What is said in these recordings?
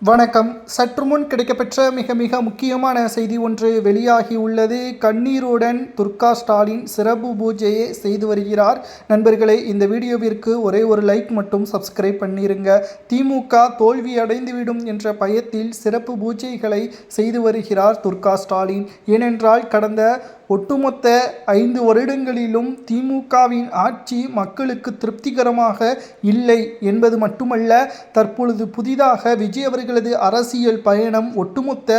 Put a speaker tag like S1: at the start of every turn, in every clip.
S1: வணக்கம். சற்று முன் கிடைக்கப்பெற்ற மிக முக்கியமான செய்தி ஒன்று வெளியாகி உள்ளது. கண்ணீருடன் துர்கா ஸ்டாலின் சிறப்பு பூஜையை செய்து வருகிறார். நண்பர்களே, இந்த வீடியோவிற்கு ஒரே ஒரு லைக் மட்டும் சப்ஸ்கிரைப் பண்ணிருங்க. திமுக தோல்வி அடைந்துவிடும் என்ற பயத்தில் சிறப்பு பூஜைகளை செய்து வருகிறார் துர்கா ஸ்டாலின். ஏனென்றால் கடந்த ஒட்டுமொத்த 5 வருடங்களிலும் திமுகவின் ஆட்சி மக்களுக்கு திருப்திகரமாக இல்லை என்பது மட்டுமல்ல, தற்பொழுது புதிதாக விஜய் அவர்களது அரசியல் பயணம் ஒட்டுமொத்த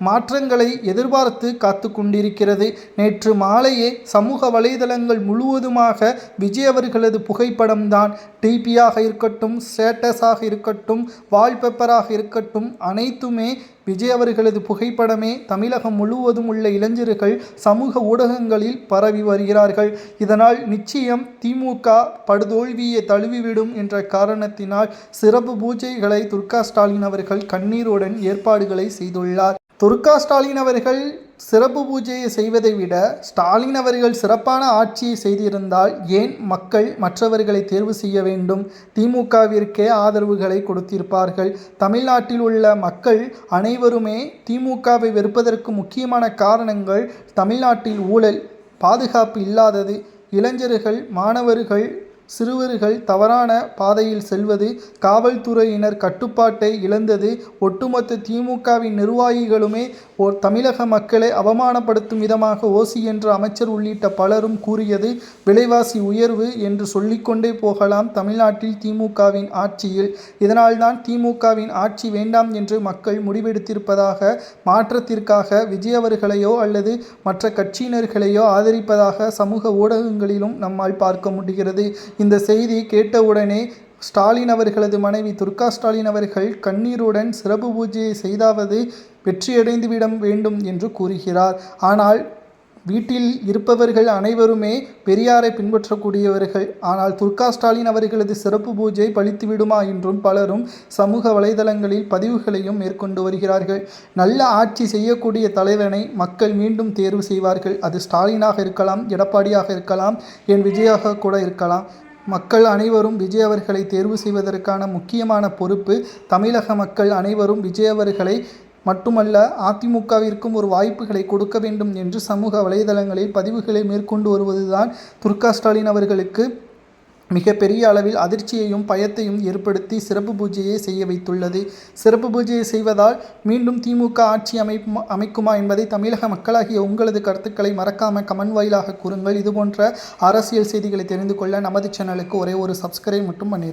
S1: மாற்றங்களை எதிர்பார்த்து காத்து கொண்டிருக்கிறது. நேற்று மாலையே சமூக வலைதளங்கள் முழுவதுமாக விஜய் அவர்களது புகைப்படம் தான். டிபியாக இருக்கட்டும், ஸ்டேட்டஸாக இருக்கட்டும், வால்பேப்பராக இருக்கட்டும், அனைத்துமே விஜய் அவர்களது புகைப்படமே தமிழகம் முழுவதும் உள்ள இளைஞர்கள் சமூக ஊடகங்களில் பரவி வருகிறார்கள். இதனால் நிச்சயம் திமுக படுதோல்வியை தழுவிவிடும் என்ற காரணத்தினால் சிறப்பு பூஜைகளை துர்கா ஸ்டாலின் அவர்கள் கண்ணீருடன் ஏற்பாடுகளை செய்துள்ளார். துர்கா ஸ்டாலின் அவர்கள் சிறப்பு பூஜையை செய்வதை விட ஸ்டாலின் அவர்கள் சிறப்பான ஆட்சியை செய்திருந்தால் ஏன் மக்கள் மற்றவர்களை தேர்வு செய்ய வேண்டும்? திமுகவிற்கே ஆதரவுகளை கொடுத்திருப்பார்கள். தமிழ்நாட்டில் உள்ள மக்கள் அனைவருமே திமுகவை வெறுப்பதற்கு முக்கியமான காரணங்கள் தமிழ்நாட்டில் ஊழல், பாதுகாப்பு இல்லாதது, இளைஞர்கள், மாணவர்கள், சிறுவர்கள் தவறான பாதையில் செல்வது, காவல்துறையினர் கட்டுப்பாட்டை இழந்தது, ஒட்டுமொத்த திமுகவின் நிர்வாகிகளுமே தமிழக மக்களை அவமானப்படுத்தும் விதமாக ஓசி என்ற அமைச்சர் உள்ளிட்ட பலரும் கூறியது, விலைவாசி உயர்வு என்று சொல்லிக்கொண்டே போகலாம் தமிழ்நாட்டில் திமுகவின் ஆட்சியில். இதனால்தான் திமுகவின் ஆட்சி வேண்டாம் என்று மக்கள் முடிவெடுத்திருப்பதாக, மாற்றத்திற்காக விஜய் அவர்களையோ அல்லது மற்ற கட்சியினர்களையோ ஆதரிப்பதாக சமூக ஊடகங்களிலும் நம்மால் பார்க்க முடிகிறது. இந்த செய்தி கேட்டவுடனே ஸ்டாலின் அவர்களது மனைவி துர்கா ஸ்டாலின் அவர்கள் கண்ணீருடன் சிறப்பு பூஜையை செய்தாவது வெற்றியடைந்துவிட வேண்டும் என்று கூறுகிறார். ஆனால் வீட்டில் இருப்பவர்கள் அனைவருமே பெரியாரை பின்பற்றக்கூடியவர்கள். ஆனால் துர்கா ஸ்டாலின் அவர்களது சிறப்பு பூஜை பலித்துவிடுமா என்றும் பலரும் சமூக வலைதளங்களில் பதிவுகளையும் மேற்கொண்டு வருகிறார்கள். நல்ல ஆட்சி செய்யக்கூடிய தலைவனை மக்கள் மீண்டும் தேர்வு செய்வார்கள். அது ஸ்டாலினாக இருக்கலாம், எடப்பாடியாக இருக்கலாம், என் விஜயாக கூட இருக்கலாம். மக்கள் அனைவரும் விஜய் அவர்களை தேர்வு செய்வதற்கான முக்கியமான பொறுப்பு தமிழக மக்கள் அனைவரும் விஜய் அவர்களை மட்டுமல்ல அதிமுகவிற்கும் ஒரு வாய்ப்புகளை கொடுக்க வேண்டும் என்று சமூக வலைதளங்களில் பதிவுகளை மேற்கொண்டு வருவதுதான் துர்கா ஸ்டாலின் அவர்களுக்கு மிகப்பெரிய அளவில் அதிர்ச்சியையும் பயத்தையும் ஏற்படுத்தி சிறப்பு பூஜையை செய்ய வைத்துள்ளது. சிறப்பு பூஜையை செய்வதால் மீண்டும் திமுக ஆட்சி அமைக்குமா என்பதை தமிழக மக்களாகிய உங்களது கருத்துக்களை மறக்காமல் கமெண்ட் வாயிலாக கூறுங்கள். இதுபோன்ற அரசியல் செய்திகளை தெரிந்து கொள்ள நமது சேனலுக்கு ஒரே ஒரு சப்ஸ்கிரைப் மட்டும் பண்ணி